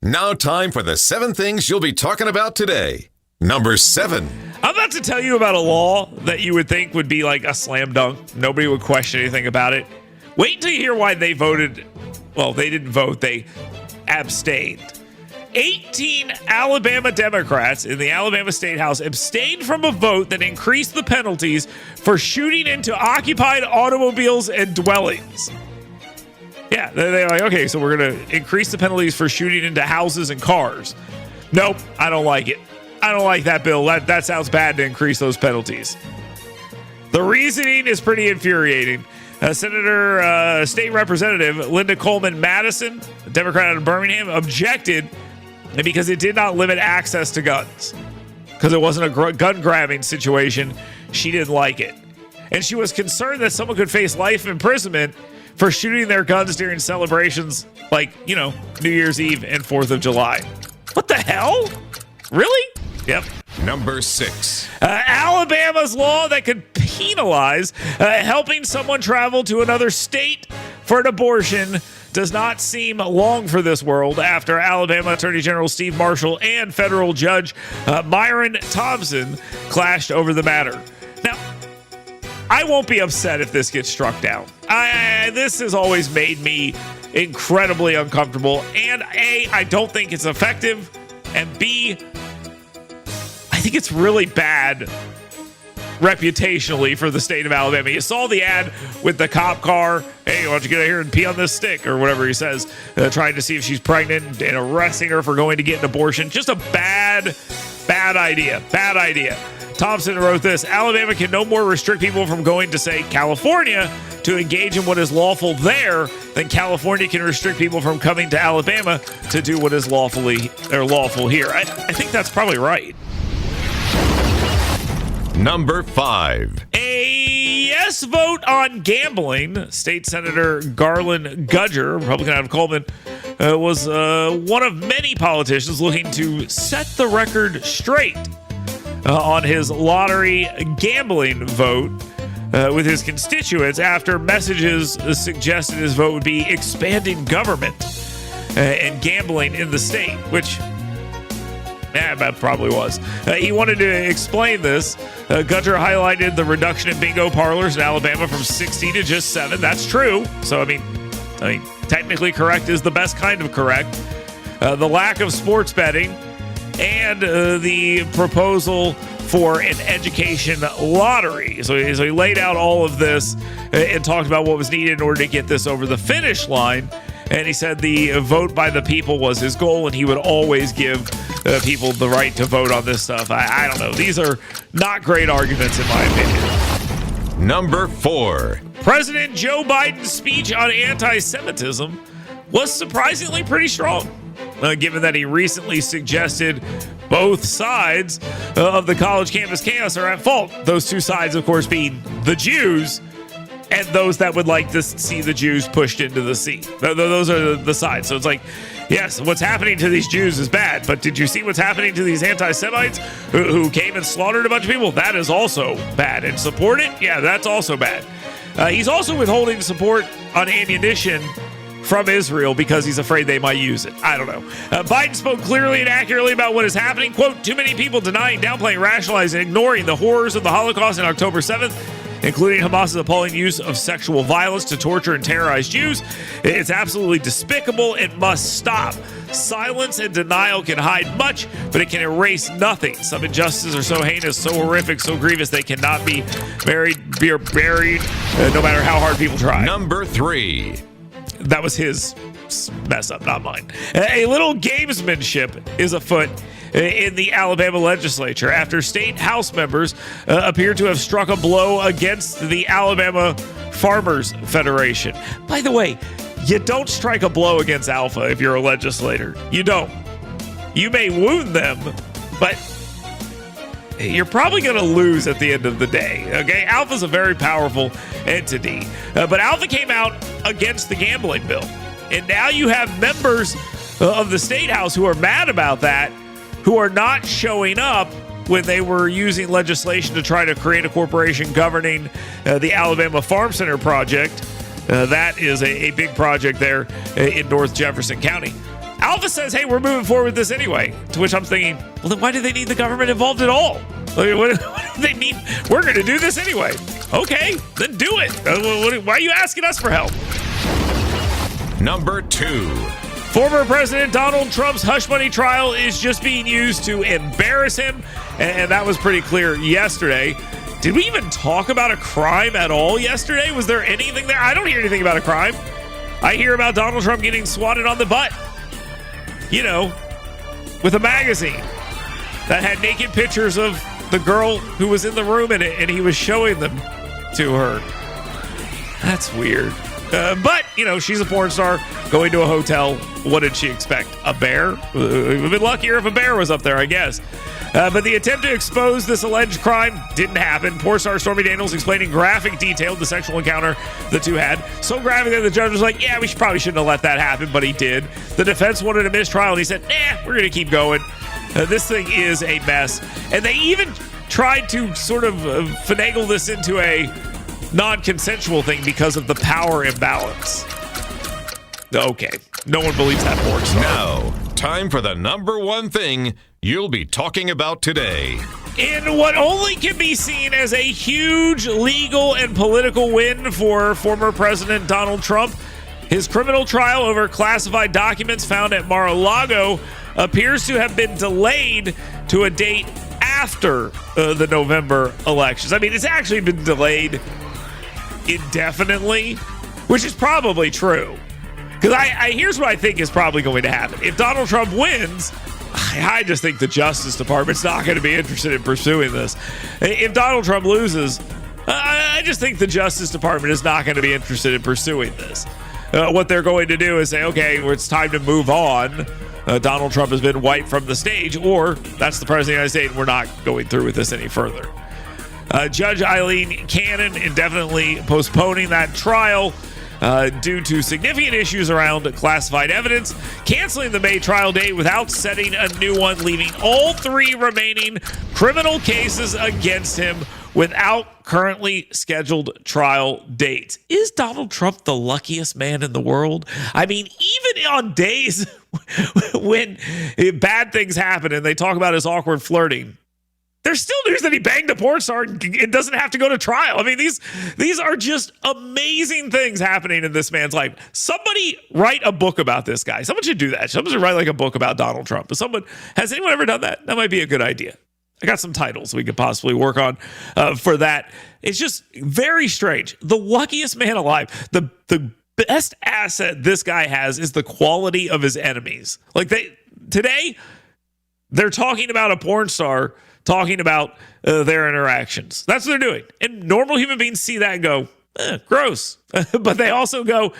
Now time for the 7 things you'll be talking about today. Number 7. I'm about to tell you about a law that you would think would be like a slam dunk. Nobody would question anything about it. Wait until you hear why they voted. Well, they didn't vote. They abstained. 18 Alabama Democrats in the Alabama State House abstained from a vote that increased the penalties for shooting into occupied automobiles and dwellings. Yeah, they're like, okay, so we're going to increase the penalties for shooting into houses and cars. Nope, I don't like it. I don't like that bill. That sounds bad to increase those penalties. The reasoning is pretty infuriating. Senator, State Representative Linda Coleman Madison, a Democrat out of Birmingham, objected because it did not limit access to guns. Because it wasn't a gun grabbing situation, she didn't like it. And she was concerned that someone could face life imprisonment for shooting their guns during celebrations like, New Year's Eve and 4th of July. What the hell? Really? Yep. Number 6. Alabama's law that could penalize helping someone travel to another state for an abortion does not seem long for this world after Alabama Attorney General Steve Marshall and federal judge Myron Thompson clashed over the matter. Now, I won't be upset if this gets struck down. This has always made me incredibly uncomfortable. And A, I don't think it's effective. And B, I think it's really bad reputationally for the state of Alabama. You saw the ad with the cop car. Hey, why don't you get out here and pee on this stick or whatever he says, trying to see if she's pregnant and arresting her for going to get an abortion. Just a bad idea. Bad idea. Thompson wrote this: Alabama can no more restrict people from going to, say, California to engage in what is lawful there than California can restrict people from coming to Alabama to do what is lawful here. I think that's probably right. Number 5. A yes vote on gambling. State Senator Garland Gudger, Republican out of Coleman, was one of many politicians looking to set the record straight on his lottery gambling vote with his constituents after messages suggested his vote would be expanding government and gambling in the state, which that probably was. He wanted to explain this. Gudger highlighted the reduction in bingo parlors in Alabama from 60 to just 7. That's true. So, I mean, technically correct is the best kind of correct. The lack of sports betting and the proposal for an education lottery. So he laid out all of this and talked about what was needed in order to get this over the finish line. And he said the vote by the people was his goal, and he would always give people the right to vote on this stuff. I don't know. These are not great arguments, in my opinion. Number 4. President Joe Biden's speech on anti-Semitism was surprisingly pretty strong, given that he recently suggested both sides of the college campus chaos are at fault. Those two sides, of course, being the Jews and those that would like to see the Jews pushed into the sea. Those are the sides. So it's like, yes, what's happening to these Jews is bad, but did you see what's happening to these anti-Semites who came and slaughtered a bunch of people? That is also bad. And support it? Yeah, that's also bad. He's also withholding support on ammunition from Israel because he's afraid they might use it. I don't know. Biden spoke clearly and accurately about what is happening. Quote, too many people denying, downplaying, rationalizing, ignoring the horrors of the Holocaust on October 7th, including Hamas's appalling use of sexual violence to torture and terrorize Jews. It's absolutely despicable. It must stop. Silence and denial can hide much, but it can erase nothing. Some injustices are so heinous, so horrific, so grievous, they cannot be buried, no matter how hard people try. Number 3. That was his mess up, not mine. A little gamesmanship is afoot in the Alabama legislature after state House members appear to have struck a blow against the Alabama Farmers Federation. By the way, you don't strike a blow against ALFA if you're a legislator. You don't. You may wound them, but you're probably going to lose at the end of the day. Okay, ALFA's a very powerful entity, but ALFA came out against the gambling bill, and now you have members of the state house who are mad about that, who are not showing up when they were using legislation to try to create a corporation governing the Alabama Farm Center project. That is a big project there in North Jefferson County. ALFA says, hey, we're moving forward with this anyway. To which I'm thinking, well, then why do they need the government involved at all? Like, what do they need? We're going to do this anyway. Okay, then do it. Why are you asking us for help? Number 2. Former President Donald Trump's hush money trial is just being used to embarrass him, and that was pretty clear yesterday. Did we even talk about a crime at all yesterday? Was there anything there? I don't hear anything about a crime. I hear about Donald Trump getting swatted on the butt, with a magazine that had naked pictures of the girl who was in the room in it, and he was showing them to her. That's weird. But, she's a porn star going to a hotel. What did she expect? A bear? It would have been luckier if a bear was up there, I guess. But the attempt to expose this alleged crime didn't happen. Porn star Stormy Daniels explaining graphic detail the sexual encounter the two had. So graphic that the judge was like, yeah, we probably shouldn't have let that happen, but he did. The defense wanted a mistrial, and he said, we're going to keep going. This thing is a mess. And they even tried to sort of finagle this into a non-consensual thing because of the power imbalance. Okay, no one believes that porn star. Now, time for the number 1 thing you'll be talking about today. In what only can be seen as a huge legal and political win for former President Donald Trump, his criminal trial over classified documents found at Mar-a-Lago appears to have been delayed to a date after the November elections. I mean, it's actually been delayed indefinitely, which is probably true. Because here's what I think is probably going to happen. If Donald Trump wins, I just think the Justice Department's not going to be interested in pursuing this. If Donald Trump loses, I just think the Justice Department is not going to be interested in pursuing this. What they're going to do is say, okay, well, it's time to move on. Donald Trump has been wiped from the stage, or that's the President of the United States, we're not going through with this any further. Judge Eileen Cannon indefinitely postponing that trial due to significant issues around classified evidence, canceling the May trial date without setting a new one, leaving all 3 remaining criminal cases against him without currently scheduled trial dates. Is Donald Trump the luckiest man in the world? I mean, even on days when bad things happen and they talk about his awkward flirting, there's still news that he banged a porn star and it doesn't have to go to trial. I mean, these are just amazing things happening in this man's life. Somebody write a book about this guy. Someone should do that. Someone should write like a book about Donald Trump. Has anyone ever done that? That might be a good idea. I got some titles we could possibly work on for that. It's just very strange. The luckiest man alive. The best asset this guy has is the quality of his enemies. Like today, they're talking about a porn star talking about their interactions. That's what they're doing. And normal human beings see that and go, gross. But they also go,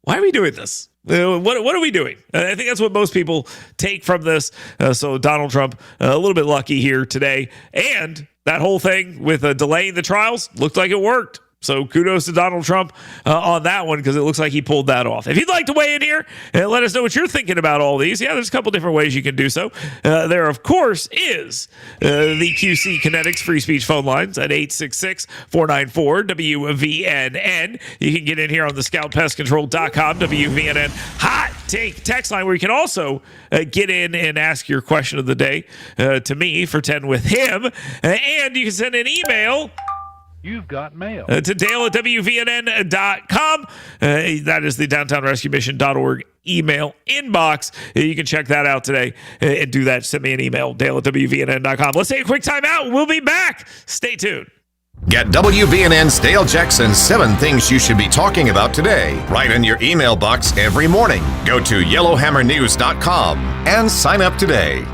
why are we doing this? What are we doing? I think that's what most people take from this. So Donald Trump, a little bit lucky here today. And that whole thing with delaying the trials looked like it worked. So kudos to Donald Trump on that one, because it looks like he pulled that off. If you'd like to weigh in here and let us know what you're thinking about all these, there's a couple different ways you can do so. There, of course, is the QC Kinetics free speech phone lines at 866-494-WVNN. You can get in here on the scoutpestcontrol.com WVNN hot take text line, where you can also get in and ask your question of the day to me for 10 with him. And you can send an email. You've got mail. To Dale at WVNN.com. That is the downtownrescuemission.org email inbox. You can check that out today and do that. Send me an email, Dale at WVNN.com. Let's take a quick time out. We'll be back. Stay tuned. Get WVNN's Dale Jackson's 7 things you should be talking about today right in your email box every morning. Go to yellowhammernews.com and sign up today.